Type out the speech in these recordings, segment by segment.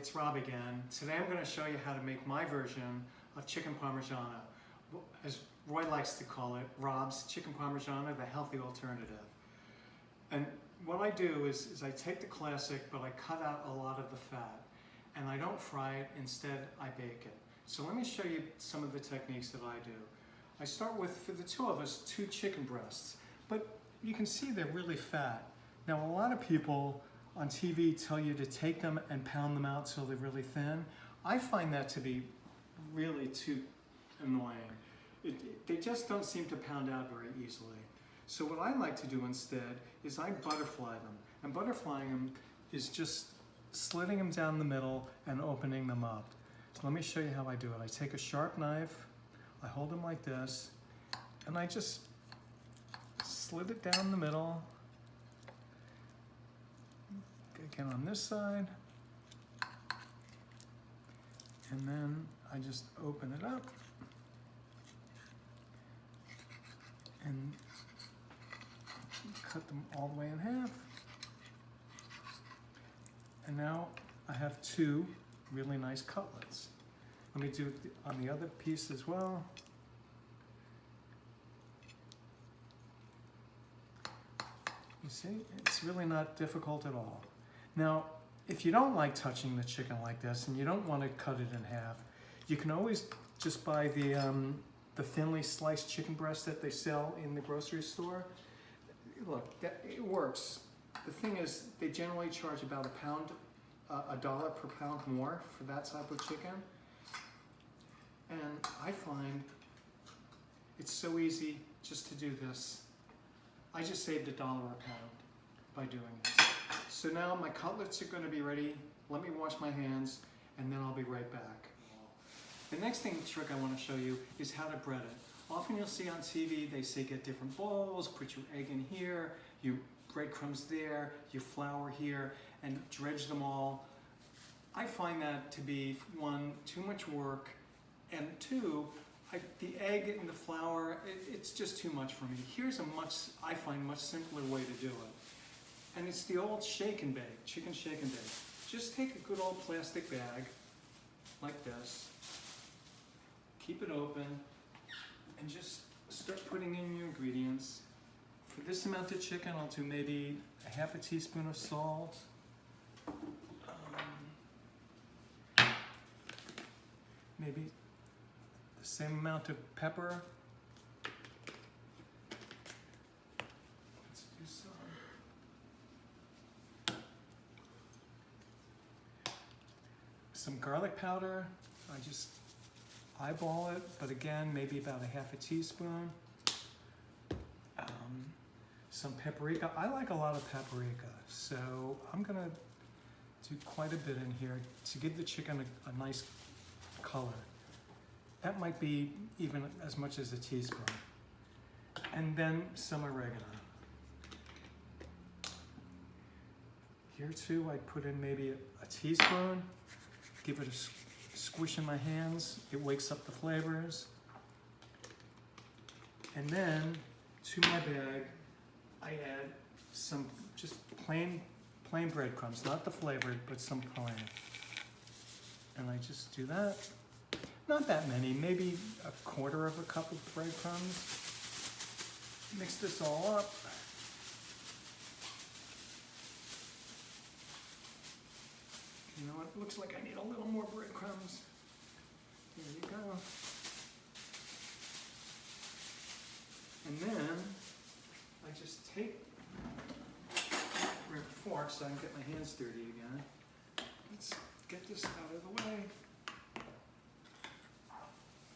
it's Rob again. Today I'm going to show you how to make my version of Chicken Parmigiana. As Roy likes to call it, Rob's Chicken Parmigiana, the healthy alternative. And what I do is I take the classic, but I cut out a lot of the fat. And I don't fry it, instead I bake it. So let me show you some of the techniques that I do. I start with, for the two of us, 2 chicken breasts. But you can see they're really fat. Now a lot of people on TV tell you to take them and pound them out so they're really thin. I find that to be really too annoying. They just don't seem to pound out very easily. So what I like to do instead is I butterfly them. And butterflying them is just slitting them down the middle and opening them up. So let me show you how I do it. I take a sharp knife, I hold them like this, and I just slit it down the middle. Again on this side, and then I just open it up and cut them all the way in half. And now I have 2 really nice cutlets. Let me do it on the other piece as well. You see, it's really not difficult at all. Now, if you don't like touching the chicken like this and you don't want to cut it in half, you can always just buy the thinly sliced chicken breast that they sell in the grocery store. Look, it works. The thing is, they generally charge about $1 per pound more for that type of chicken. And I find it's so easy just to do this. I just saved $1 a pound by doing this. So now my cutlets are going to be ready. Let me wash my hands and then I'll be right back. The next trick I want to show you is how to bread it. Often you'll see on TV they say get different bowls, put your egg in here, your breadcrumbs there, your flour here, and dredge them all. I find that to be, 1, too much work, and 2, the egg and the flour, it's just too much for me. Here's I find much simpler way to do it. And it's the old shake and bake, chicken shake and bake. Just take a good old plastic bag, like this, keep it open, and just start putting in your ingredients. For this amount of chicken, I'll do maybe a half a teaspoon of salt, maybe the same amount of pepper. Let's do some garlic powder. I just eyeball it, but again, maybe about a half a teaspoon. Some paprika. I like a lot of paprika, so I'm gonna do quite a bit in here to give the chicken a nice color. That might be even as much as a teaspoon. And then some oregano. Here too, I put in maybe a teaspoon, give it a squish in my hands. It wakes up the flavors. And then to my bag, I add some just plain breadcrumbs, not the flavored, but some plain. And I just do that. Not that many, maybe a quarter of a cup of breadcrumbs. Mix this all up. You know, it looks like I need a little more breadcrumbs. There you go. And then I just take a fork so I can get my hands dirty again. Let's get this out of the way.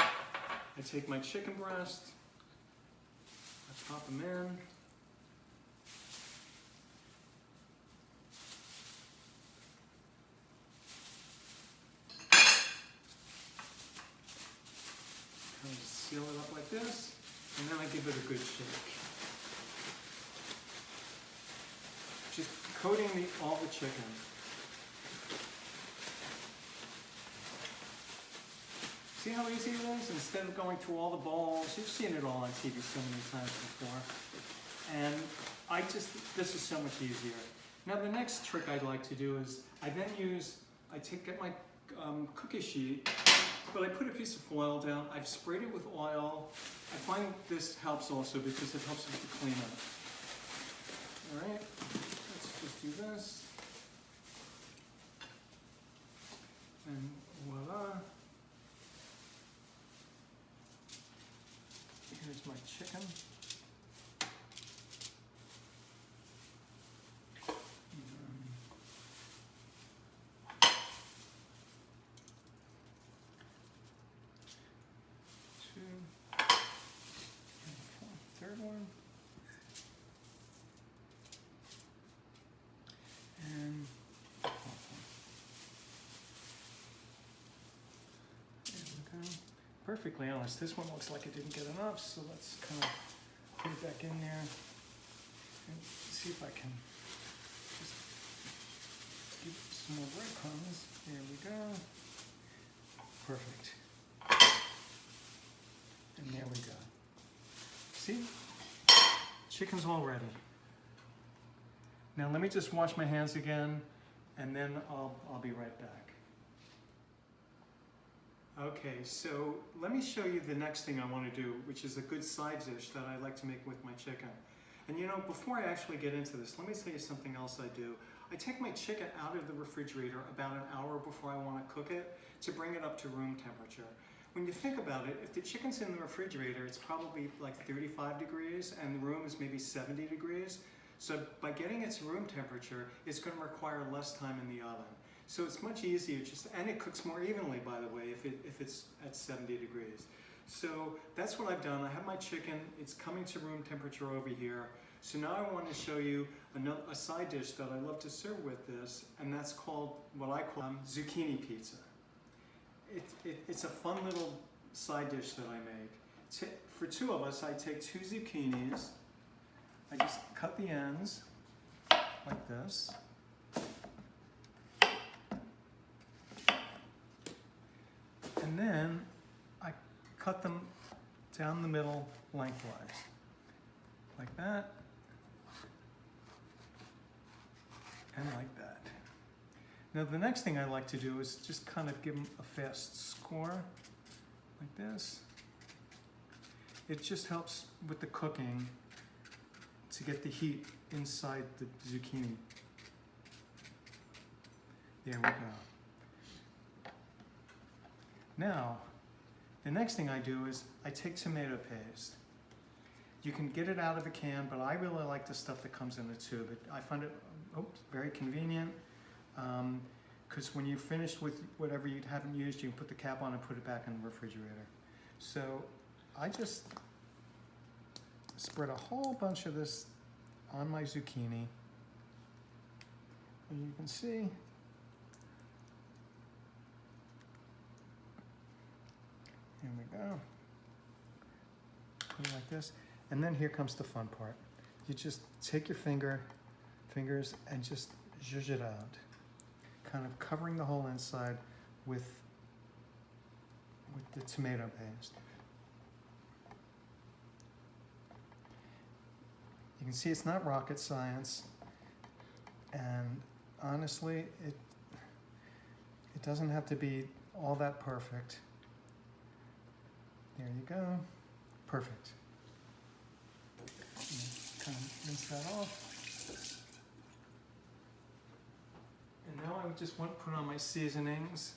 I take my chicken breast, I pop them in. Kind of seal it up like this, and then I give it a good shake. Just coating all the chicken. See how easy it is? Instead of going through all the bowls, you've seen it all on TV so many times before. And this is so much easier. Now the next trick I'd like to do is, I then use get my cookie sheet, but I put a piece of foil down. I've sprayed it with oil. I find this helps also because it helps with the cleanup. All right, let's just do this. And voila. Here's my chicken. Third one. And fourth one. There we go. Perfectly honest, this one looks like it didn't get enough, so let's kind of put it back in there and see if I can just give it some more breadcrumbs. There we go. Perfect. And there we go. See? Chicken's all ready. Now let me just wash my hands again, and then I'll be right back. Okay, so let me show you the next thing I want to do, which is a good side dish that I like to make with my chicken. And you know, before I actually get into this, let me tell you something else I do. I take my chicken out of the refrigerator about an hour before I want to cook it to bring it up to room temperature. When you think about it, if the chicken's in the refrigerator, it's probably like 35 degrees and the room is maybe 70 degrees. So by getting it to room temperature, it's going to require less time in the oven. So it's much easier, and it cooks more evenly, by the way, if it's at 70 degrees. So that's what I've done. I have my chicken, it's coming to room temperature over here. So now I want to show you a side dish that I love to serve with this, and that's called, what I call zucchini pizza. It's a fun little side dish that I make. For two of us, I take 2 zucchinis. I just cut the ends like this. And then I cut them down the middle lengthwise, like that, and like that. Now the next thing I like to do is just kind of give them a fast score, like this. It just helps with the cooking to get the heat inside the zucchini. There we go. Now, the next thing I do is I take tomato paste. You can get it out of a can, but I really like the stuff that comes in the tube. I find it very convenient, because when you're finished with whatever you haven't used, you can put the cap on and put it back in the refrigerator. So I just spread a whole bunch of this on my zucchini. And you can see, here we go. Put it like this. And then here comes the fun part. You just take your fingers and just zhuzh it out. Kind of covering the whole inside with the tomato paste. You can see it's not rocket science. And honestly, it doesn't have to be all that perfect. There you go. Perfect. Kind of rinse that off. And now I just want to put on my seasonings.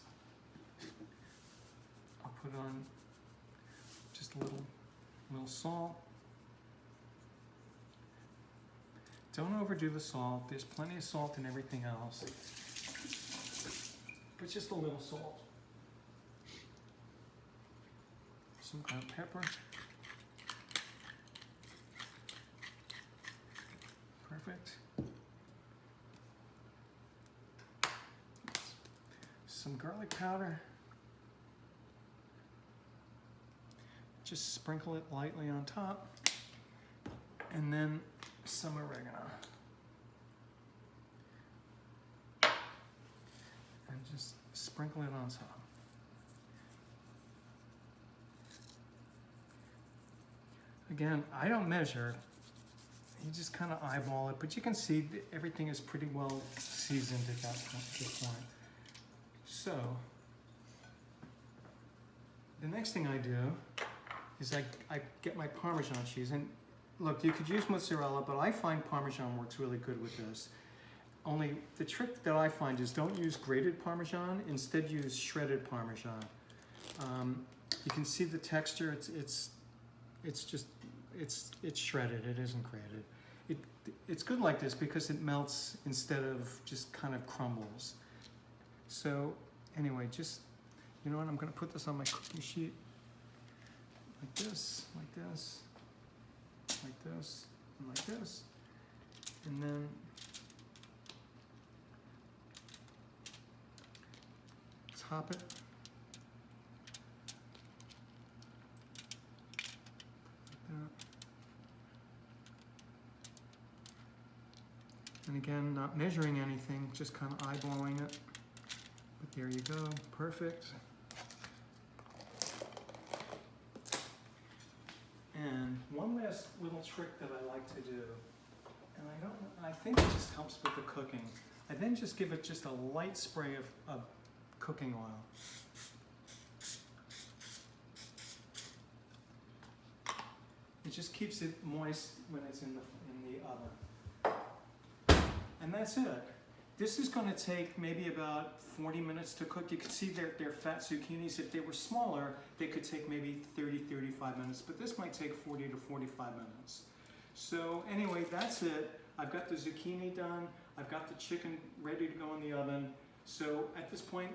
I'll put on just a little salt. Don't overdo the salt. There's plenty of salt in everything else. But just a little salt. Some ground pepper. Perfect. Some garlic powder. Just sprinkle it lightly on top. And then some oregano. And just sprinkle it on top. Again, I don't measure. You just kind of eyeball it, but you can see everything is pretty well seasoned at this point. So, the next thing I do is I get my Parmesan cheese. And look, you could use mozzarella, but I find Parmesan works really good with this. Only the trick that I find is don't use grated Parmesan, instead use shredded Parmesan. You can see the texture, it's shredded, it isn't grated. It's good like this because it melts instead of just kind of crumbles. So anyway, just, you know what, I'm gonna put this on my cookie sheet. Like this, like this, like this, and like this. And then top it. And again, not measuring anything, just kind of eyeballing it. But there you go, perfect. And one last little trick that I like to do, and I think it just helps with the cooking. I then just give it just a light spray of cooking oil. It just keeps it moist when it's in the oven. And that's it. This is going to take maybe about 40 minutes to cook. You can see they're fat zucchinis. If they were smaller, they could take maybe 30-35 minutes, but this might take 40 to 45 minutes. So anyway, that's it. I've got the zucchini done. I've got the chicken ready to go in the oven. So at this point,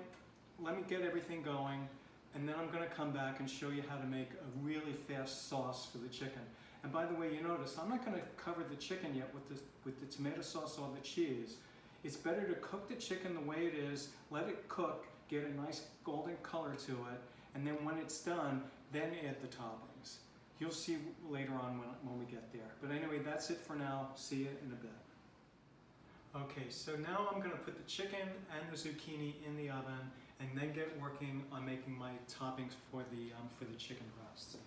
let me get everything going, and then I'm going to come back and show you how to make a really fast sauce for the chicken. And by the way, you notice I'm not going to cover the chicken yet with the tomato sauce or the cheese. It's better to cook the chicken the way it is, let it cook, get a nice golden color to it, and then when it's done, then add the toppings. You'll see later on when we get there. But anyway, that's it for now. See you in a bit. Okay, so now I'm going to put the chicken and the zucchini in the oven, and then get working on making my toppings for the chicken breasts.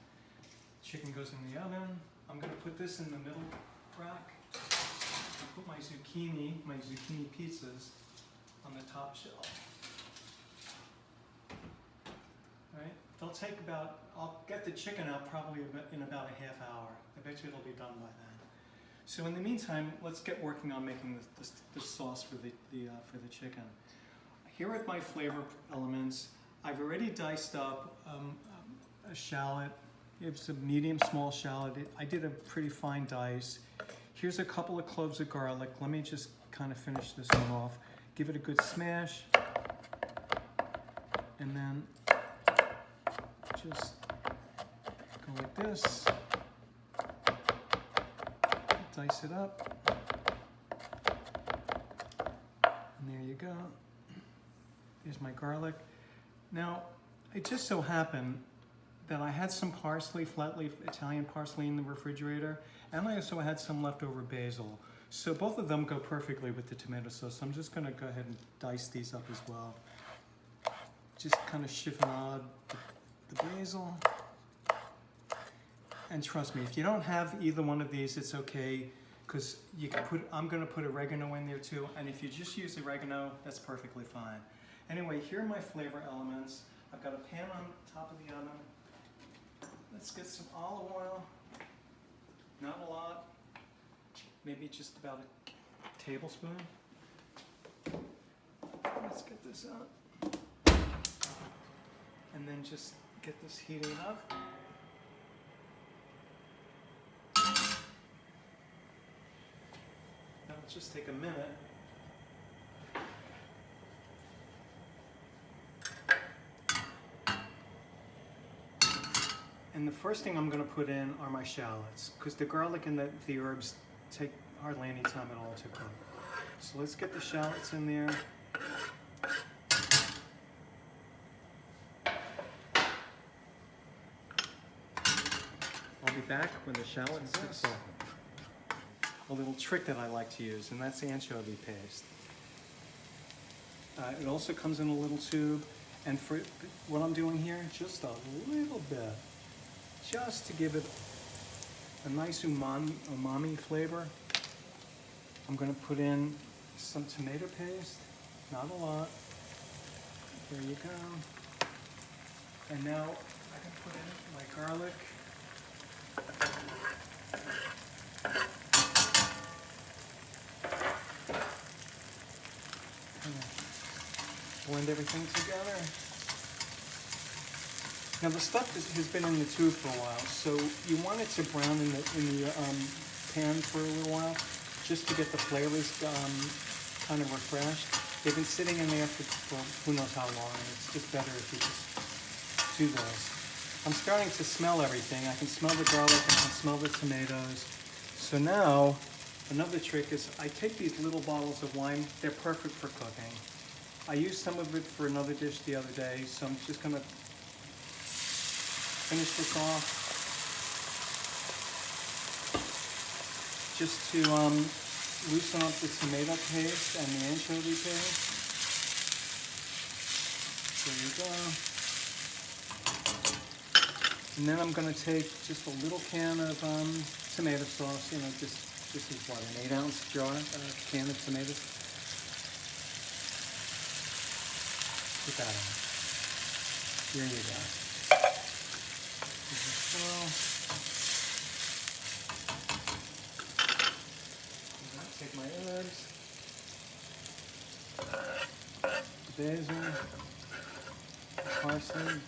Chicken goes in the oven. I'm going to put this in the middle rack. I'll put my zucchini pizzas on the top shelf. Right? They'll take I'll get the chicken out probably in about a half hour. I bet you it'll be done by then. So in the meantime, let's get working on making the sauce for the chicken. Here are my flavor elements. I've already diced up a shallot. It's a medium small shallot. I did a pretty fine dice. Here's a couple of cloves of garlic. Let me just kind of finish this one off. Give it a good smash. And then just go like this. Dice it up. And there you go. Here's my garlic. Now, it just so happened that I had some parsley, flat leaf Italian parsley in the refrigerator, and I also had some leftover basil. So both of them go perfectly with the tomato sauce. So I'm just gonna go ahead and dice these up as well. Just kind of chiffonade the basil. And trust me, if you don't have either one of these, it's okay, because you can I'm gonna put oregano in there too, and if you just use oregano, that's perfectly fine. Anyway, here are my flavor elements. I've got a pan on top of the oven. Let's get some olive oil. Not a lot, maybe just about a tablespoon. Let's get this out. And then just get this heating up. That'll just take a minute. And the first thing I'm going to put in are my shallots, because the garlic and the herbs take hardly any time at all to cook. So let's get the shallots in there. I'll be back when the shallots get softened. A little trick that I like to use, and that's anchovy paste. It also comes in a little tube, and for what I'm doing here, just a little bit, just to give it a nice umami flavor. I'm going to put in some tomato paste, not a lot. There you go. And now I can put in my garlic. Blend everything together. Now the stuff has been in the tube for a while, so you want it to brown in the pan for a little while, just to get the flavors kind of refreshed. They've been sitting in there for who knows how long, and it's just better if you just do those. I'm starting to smell everything. I can smell the garlic, I can smell the tomatoes. So now, another trick is I take these little bottles of wine. They're perfect for cooking. I used some of it for another dish the other day, so I'm just going to finish this off. Just to loosen up the tomato paste and the anchovy paste. There you go. And then I'm going to take just a little can of tomato sauce. You know, this is what, an 8-ounce jar, can of tomatoes. Put that on. Here you go. Take my herbs, basil, parsley,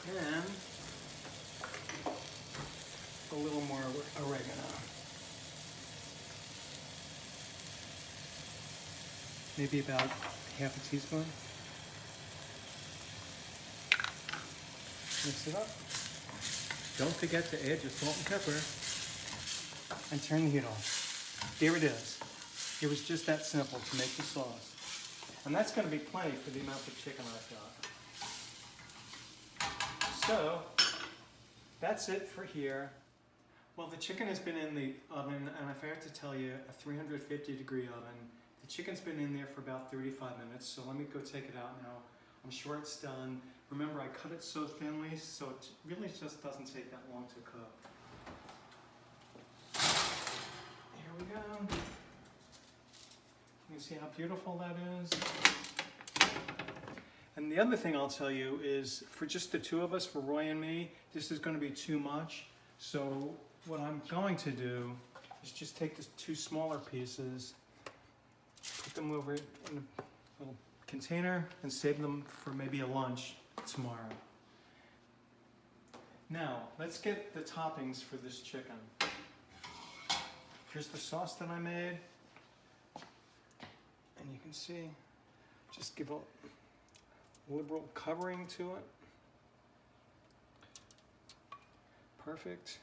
and a little more oregano. Maybe about half a teaspoon. Mix it up. Don't forget to add your salt and pepper and turn the heat off. There it is. It was just that simple to make the sauce. And that's going to be plenty for the amount of chicken I've got. So, that's it for here. Well, the chicken has been in the oven, and if I have to tell you, a 350-degree oven. The chicken's been in there for about 35 minutes, so let me go take it out now. I'm sure it's done. Remember, I cut it so thinly, so it really just doesn't take that long to cook. Here we go. You can see how beautiful that is. And the other thing I'll tell you is, for just the two of us, for Roy and me, this is going to be too much. So what I'm going to do is just take the two smaller pieces, put them over in a little container, and save them for maybe a lunch tomorrow. Now, let's get the toppings for this chicken. Here's the sauce that I made. And you can see, just give a liberal covering to it. Perfect.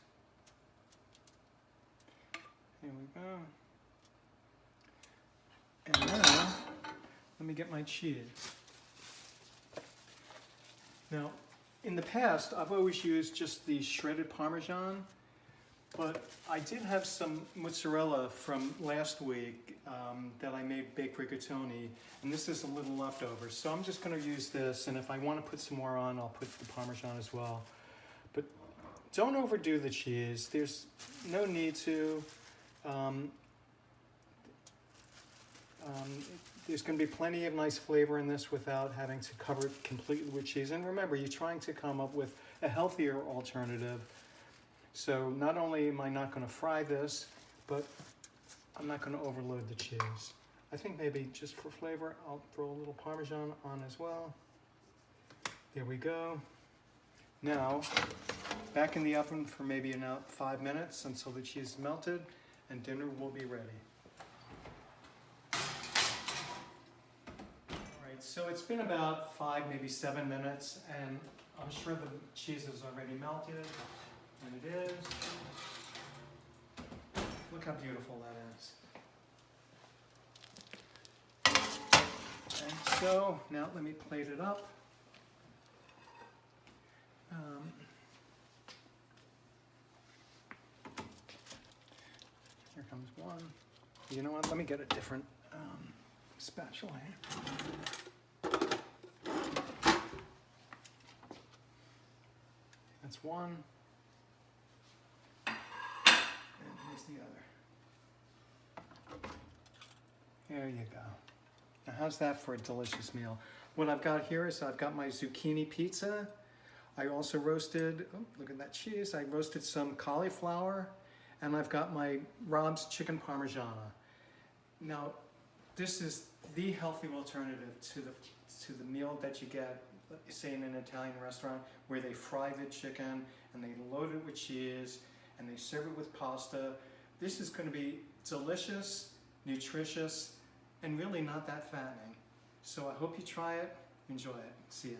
Here we go. And now, let me get my cheese. Now, in the past, I've always used just the shredded Parmesan, but I did have some mozzarella from last week that I made baked rigatoni, and this is a little leftover. So I'm just going to use this, and if I want to put some more on, I'll put the Parmesan as well. But don't overdo the cheese. There's no need to. There's going to be plenty of nice flavor in this without having to cover it completely with cheese. And remember, you're trying to come up with a healthier alternative. So not only am I not going to fry this, but I'm not going to overload the cheese. I think maybe just for flavor, I'll throw a little Parmesan on as well. There we go. Now, back in the oven for maybe about 5 minutes until the cheese is melted, and dinner will be ready. So it's been about 5, maybe 7 minutes, and I'm sure the cheese is already melted, and it is. Look how beautiful that is. And so, now let me plate it up. Here comes one. You know what, let me get a different spatula here. That's one. And here's the other. There you go. Now how's that for a delicious meal? What I've got here is I've got my zucchini pizza. I also roasted, oh, look at that cheese. I roasted some cauliflower, and I've got my Rob's Chicken Parmagiana. Now, this is the healthy alternative to the meal that you get, say in an Italian restaurant, where they fry the chicken and they load it with cheese and they serve it with pasta. This is going to be delicious, nutritious, and really not that fattening. So I hope you try it, enjoy it. See ya.